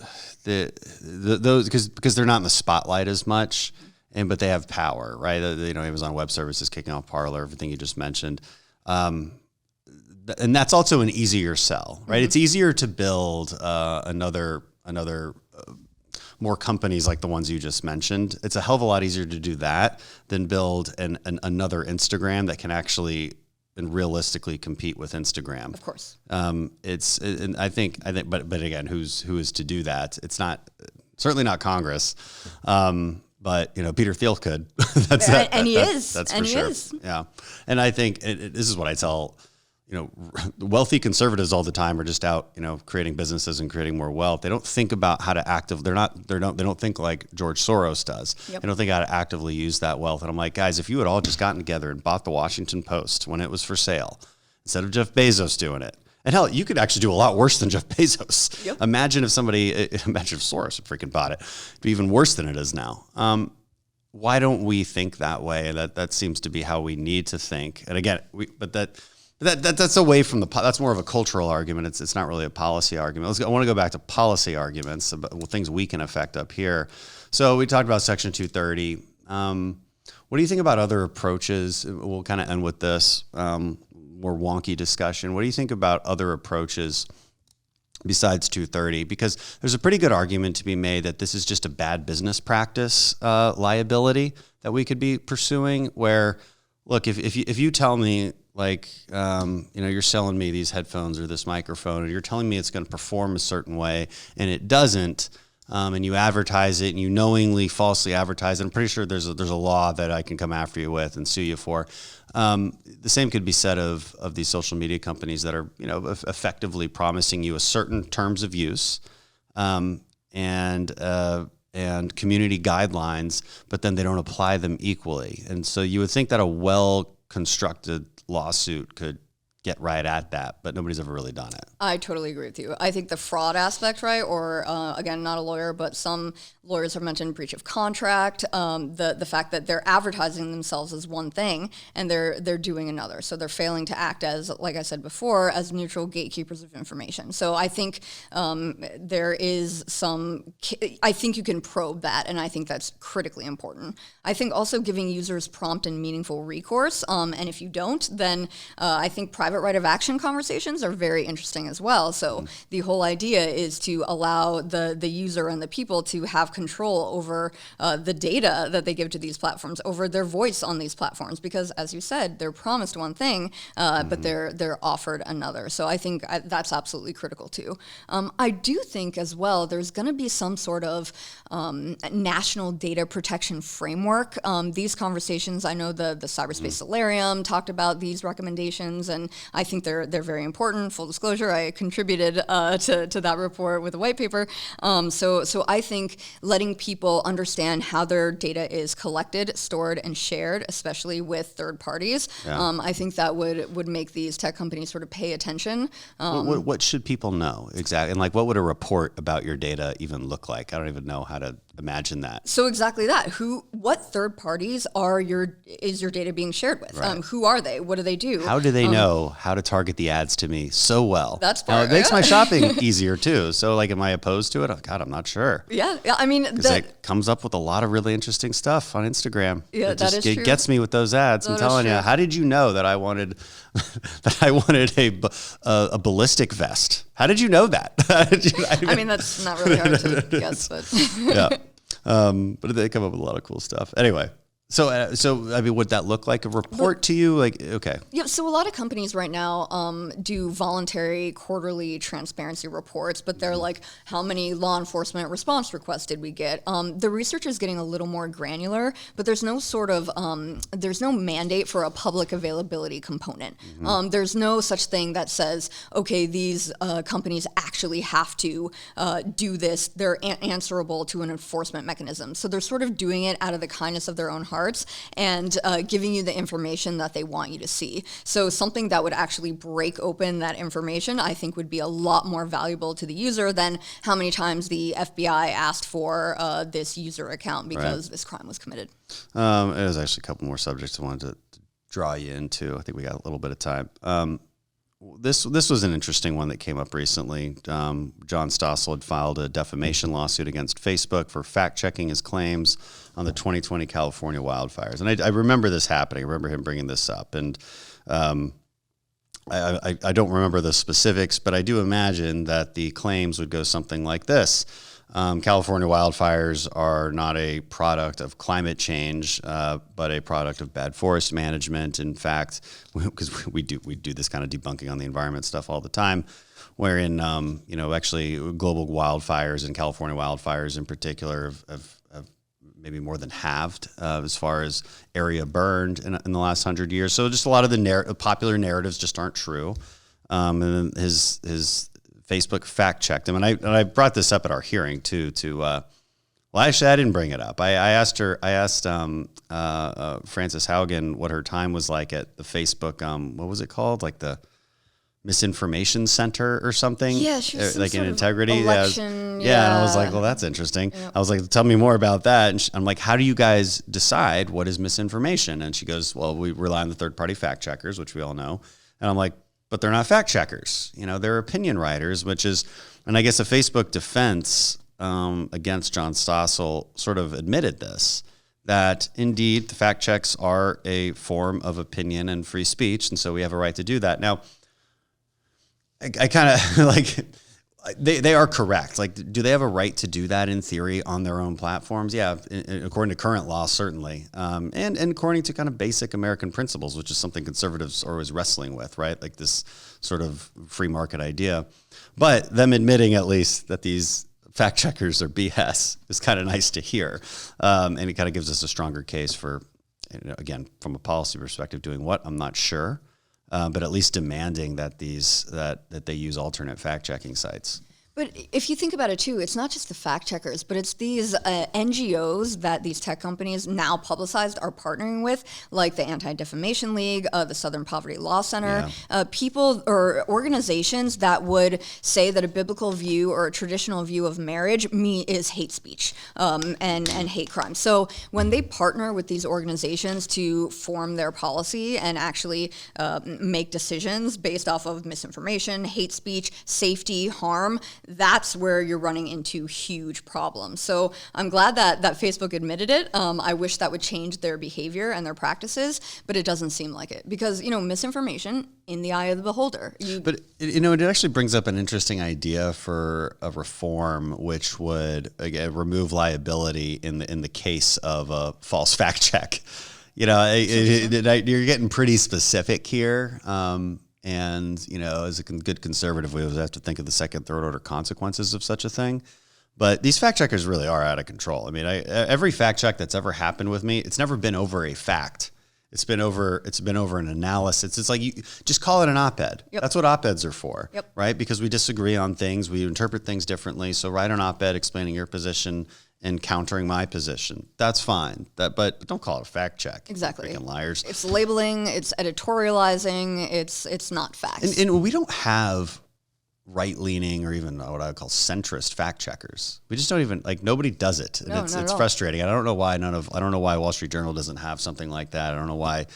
because they're not in the spotlight as much, but they have power, right? Amazon Web Services kicking off Parler, everything you just mentioned, and that's also an easier sell, right? Mm-hmm. It's easier to build another more companies like the ones you just mentioned. It's a hell of a lot easier to do that than build another Instagram that can actually and realistically compete with Instagram. Of course. I think, but again, who is to do that? It's certainly not Congress. But Peter Thiel could. He is. That's for sure. Yeah, and I think this is what I tell wealthy conservatives all the time are just out creating businesses and creating more wealth. They don't think about how to they don't think like George Soros does. Yep. They don't think how to actively use that wealth. And I'm like, guys, if you had all just gotten together and bought the Washington Post when it was for sale instead of Jeff Bezos doing it. And hell, you could actually do a lot worse than Jeff Bezos. Yep. Imagine if Soros had freaking bought it. It'd be even worse than it is now. Why don't we think that way? That seems to be how we need to think. And again, that's away from that's more of a cultural argument. It's not really a policy argument. I want to go back to policy arguments about things we can affect up here. So we talked about Section 230. What do you think about other approaches? We'll kind of end with this more wonky discussion. What do you think about other approaches besides 230? Because there's a pretty good argument to be made that this is just a bad business practice liability that we could be pursuing. Where, look, if you tell me, you're selling me these headphones or this microphone, and you're telling me it's going to perform a certain way, and it doesn't, and you advertise it, and you knowingly falsely advertise it, I'm pretty sure there's a law that I can come after you with and sue you for. The same could be said of these social media companies that are, effectively promising you a certain terms of use, and community guidelines, but then they don't apply them equally. And so you would think that a well-constructed lawsuit could get right at that, but nobody's ever really done it. I totally agree with you. I think the fraud aspect, right, or again, not a lawyer, but some lawyers have mentioned breach of contract, the fact that they're advertising themselves as one thing and they're doing another. So they're failing to act as, like I said before, as neutral gatekeepers of information. So I think there is I think you can probe that, and I think that's critically important. I think also giving users prompt and meaningful recourse, and if you don't, then I think private private right of action conversations are very interesting as well. So the whole idea is to allow the user and the people to have control over the data that they give to these platforms, over their voice on these platforms, because as you said, they're promised one thing, but they're offered another. So I think that's absolutely critical too. I do think as well there's going to be some sort of national data protection framework. These conversations, I know the Cyberspace Solarium talked about these recommendations, and I think they're very important. Full disclosure, I contributed to that report with a white paper. So I think letting people understand how their data is collected, stored, and shared, especially with third parties, I think that would make these tech companies sort of pay attention. What should people know exactly? And like, what would a report about your data even look like? I don't even know how to imagine that. So exactly that. What third parties is your data being shared with? Right. Who are they? What do they do? How do they know how to target the ads to me so well? That's Now, part. it makes my shopping easier too. So like, am I opposed to it? Oh God, I'm not sure. Yeah. I mean, Because it comes up with a lot of really interesting stuff on Instagram. Yeah, it just, that is true. It gets me with those ads. I'm telling you. true. How did you know that I wanted a ballistic vest? How did you know that? I mean, that's not really hard to guess, but Yeah. But they come up with a lot of cool stuff. Anyway, so I mean, would that look like a report to you? Like, okay. yeah. So a lot of companies right now do voluntary quarterly transparency reports, but they're like, how many law enforcement response requests did we get? The research is getting a little more granular, but there's no sort of there's no mandate for a public availability component. There's no such thing that says, okay, these companies actually have to do this. They're answerable to an enforcement mechanism. So they're sort of doing it out of the kindness of their own hearts and giving you the information that they want you to see. So something that would actually break open that information, I think, would be a lot more valuable to the user than how many times the FBI asked for this user account because this crime was committed. There's actually a couple more subjects I wanted to draw you into. I think we got a little bit of time. This was an interesting one that came up recently. John Stossel had filed a defamation lawsuit against Facebook for fact-checking his claims on the 2020 California wildfires. And I remember this happening. I remember him bringing this up. And I don't remember the specifics, but I do imagine that the claims would go something like this. California wildfires are not a product of climate change, but a product of bad forest management. In fact, because we do this kind of debunking on the environment stuff all the time, wherein actually global wildfires and California wildfires in particular have maybe more than halved as far as area burned in the last 100 years. So just a lot of the popular narratives just aren't true. And then his Facebook fact checked him, and I brought this up at our hearing too. Well, actually, I didn't bring it up. I asked Frances Haugen what her time was like at the Facebook. What was it called? Like the Misinformation Center or something? Yeah, she was like in integrity. Election, yeah, and I was like, well, that's interesting. Yeah. I was like, tell me more about that. And I'm like, how do you guys decide what is misinformation? And she goes, well, we rely on the third-party fact checkers, which we all know. And I'm like, but they're not fact checkers. They're opinion writers, and I guess a Facebook defense against John Stossel sort of admitted this, that indeed the fact checks are a form of opinion and free speech, and so we have a right to do that. Now, I kind of like, they are correct. Like, do they have a right to do that in theory on their own platforms? Yeah, according to current law, certainly. And according to kind of basic American principles, which is something conservatives are always wrestling with, right? Like this sort of free market idea. But them admitting at least that these fact checkers are BS is kind of nice to hear. And it kind of gives us a stronger case for, again, from a policy perspective, doing what? I'm not sure. But at least demanding that that they use alternate fact-checking sites. But if you think about it too, it's not just the fact checkers, but it's these NGOs that these tech companies now publicized are partnering with, like the Anti-Defamation League, the Southern Poverty Law Center, people or organizations that would say that a biblical view or a traditional view of marriage is hate speech and hate crime. So when they partner with these organizations to form their policy and actually make decisions based off of misinformation, hate speech, safety, harm, that's where you're running into huge problems. So I'm glad that Facebook admitted it. I wish that would change their behavior and their practices, but it doesn't seem like it because, misinformation in the eye of the beholder. But it actually brings up an interesting idea for a reform, which would again remove liability in the case of a false fact check. You're getting pretty specific here. And, as a good conservative, we always have to think of the second, third order consequences of such a thing. But these fact checkers really are out of control. I mean, every fact check that's ever happened with me, it's never been over a fact. It's been over an analysis. It's like you just call it an op-ed. Yep. That's what op-eds are for, yep. right? Because we disagree on things, we interpret things differently. So write an op-ed explaining your position and countering my position. That's fine. But don't call it a fact check. Exactly. Freaking liars. It's labeling. It's editorializing. It's not facts. And we don't have right-leaning or even what I would call centrist fact checkers. We just don't even nobody does it. And no, it's frustrating. I don't know why Wall Street Journal doesn't have something like that. I don't know why.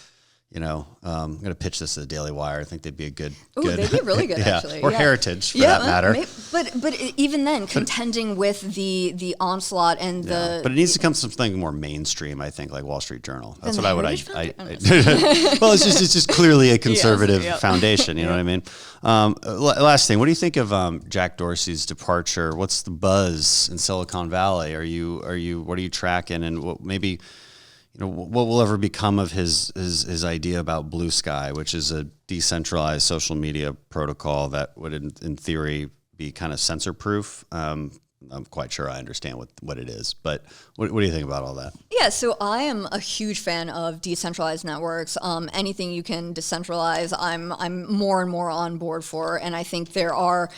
I'm going to pitch this to the Daily Wire. I think they'd be a good. They'd be really good, actually. Or Heritage, for that matter. But even then, contending with the onslaught and the. But it needs to come something more mainstream, I think, like Wall Street Journal. That's what I would. Well, it's just clearly a conservative foundation. You know what I mean? Last thing, what do you think of Jack Dorsey's departure? What's the buzz in Silicon Valley? What are you tracking, and what maybe? What will ever become of his idea about Blue Sky, which is a decentralized social media protocol that would, in theory, be kind of censor proof? I'm quite sure I understand what it is, but what do you think about all that? Yeah, so I am a huge fan of decentralized networks. Anything you can decentralize, I'm more and more on board for, and I think there are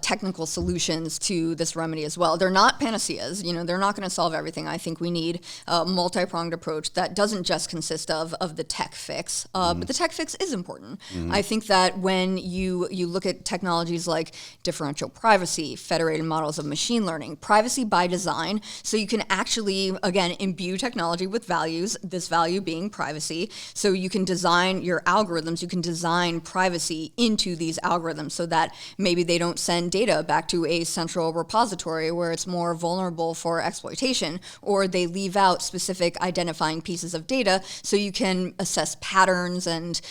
technical solutions to this remedy as well. They're not panaceas, they're not going to solve everything. I think we need a multi-pronged approach that doesn't just consist of the tech fix, but the tech fix is important. I think that when you look at technologies like differential privacy, federated models of machine learning, privacy by design, so you can actually, again, imbue technology with values, this value being privacy, so you can design your algorithms, you can design privacy into these algorithms so that maybe they don't send data back to a central repository where it's more vulnerable for exploitation, or they leave out specific identifying pieces of data so you can assess patterns and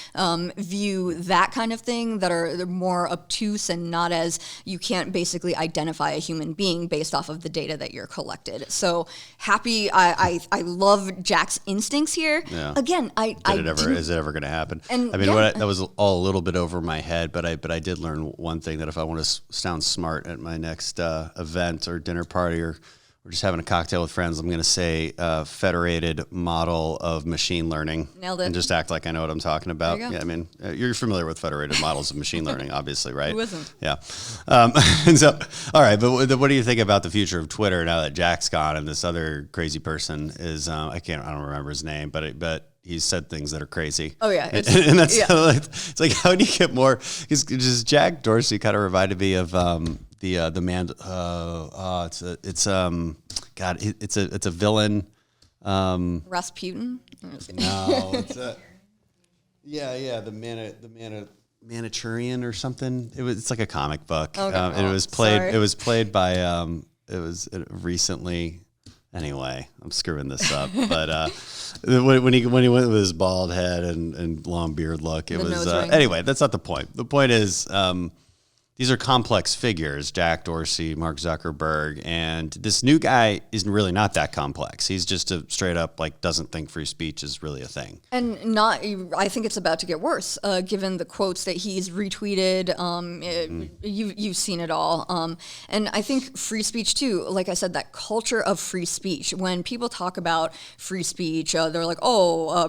view that kind of thing that are more obtuse and not as you can't basically identify a human being based off of the data that you're collected. So happy, I love Jack's instincts here. Yeah. Again, is it ever going to happen? And I mean, that was all a little bit over my head, but I did learn one thing, that if I want to sound smart at my next event or dinner party or just having a cocktail with friends, I'm going to say federated model of machine learning. Nailed it. And just act like I know what I'm talking about. There you go. Yeah, I mean, you're familiar with federated models of machine learning, obviously, right? Who isn't? Yeah. And so, all right, but what do you think about the future of Twitter now that Jack's gone and this other crazy person is, I don't remember his name, but he's said things that are crazy. Oh yeah, and that's it's like, how do you get more? Because just Jack Dorsey kind of reminded me of the man. It's a villain. Rasputin. No, it's the Manchurian or something. It's like a comic book. Okay. It was played. Sorry. It was played by. It was recently. Anyway, I'm screwing this up, but when he went with his bald head and long beard look, it was anyway. That's not the point. The point is, these are complex figures: Jack Dorsey, Mark Zuckerberg, and this new guy is really not that complex. He's just a straight up doesn't think free speech is really a thing. And I think it's about to get worse, given the quotes that he's retweeted. You've seen it all. And I think free speech too, like I said, that culture of free speech, when people talk about free speech, they're like,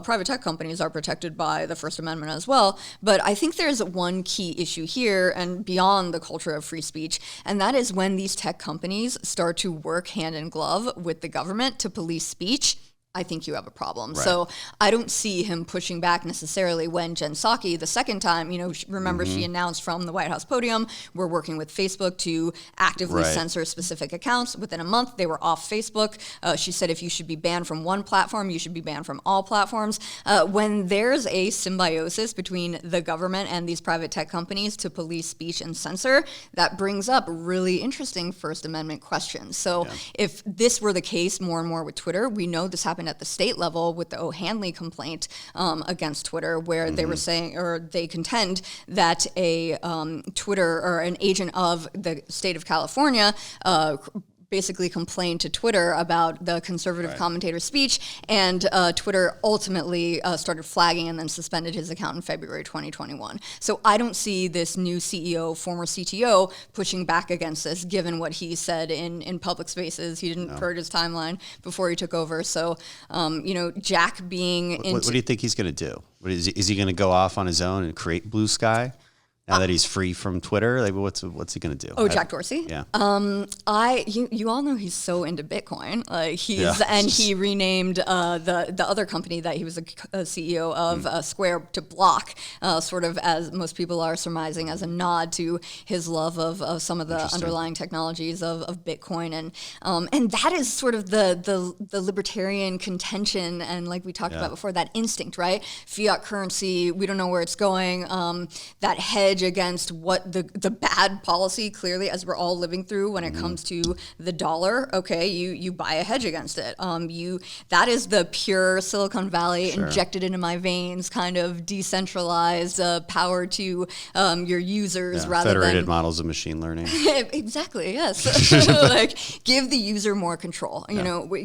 private tech companies are protected by the First Amendment as well. But I think there's one key issue here and beyond the culture of free speech, and that is when these tech companies start to work hand in glove with the government to police speech. I think you have a problem. Right. So I don't see him pushing back necessarily when Jen Psaki, the second time, remember she announced from the White House podium, we're working with Facebook to actively censor specific accounts. Within a month, they were off Facebook. She said if you should be banned from one platform, you should be banned from all platforms. When there's a symbiosis between the government and these private tech companies to police speech and censor, that brings up really interesting First Amendment questions. So if this were the case more and more with Twitter, we know this happened at the state level with the O'Hanley complaint against Twitter, where they were saying, or they contend that a Twitter or an agent of the state of California basically complained to Twitter about the conservative commentator's speech, and Twitter ultimately started flagging and then suspended his account in February 2021. So I don't see this new CEO, former CTO, pushing back against this, given what he said in public spaces. He didn't purge his timeline before he took over. So, Jack being What do you think he's going to do? Is he going to go off on his own and create Blue Sky? Now that he's free from Twitter, like what's he going to do? Oh, Jack Dorsey? Yeah. You all know he's so into Bitcoin. And he renamed the other company that he was a CEO of, Square, to Block, sort of, as most people are surmising, as a nod to his love of some of the underlying technologies of Bitcoin, and that is sort of the libertarian contention, and like we talked about before, that instinct, right? Fiat currency, we don't know where it's going. That hedge against what the bad policy, clearly, as we're all living through when it comes to the dollar. Okay, you buy a hedge against it. That is the pure Silicon Valley injected into my veins kind of decentralized power to your users, rather federated than models of machine learning. Exactly, yes. Like, give the user more control.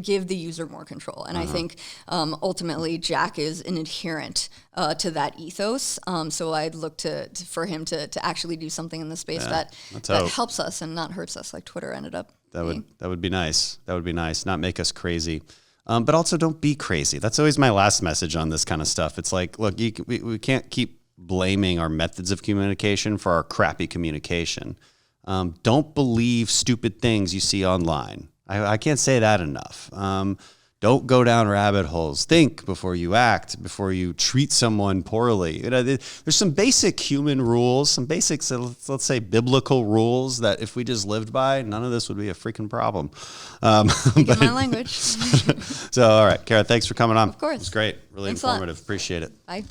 Give the user more control. And I think ultimately Jack is an adherent to that ethos. So I'd look for him to actually do something in the space that helps us and not hurts us, like Twitter ended up. That would be nice. That would be nice. Not make us crazy. But also don't be crazy. That's always my last message on this kind of stuff. It's like, look, we can't keep blaming our methods of communication for our crappy communication. Don't believe stupid things you see online. I can't say that enough. Don't go down rabbit holes. Think before you act, before you treat someone poorly. There's some basic human rules, some basic, let's say, biblical rules that if we just lived by, none of this would be a freaking problem. Get my language. So, all right, Kara, thanks for coming on. Of course. It was great. Really Thanks a lot. informative. Appreciate it. Bye.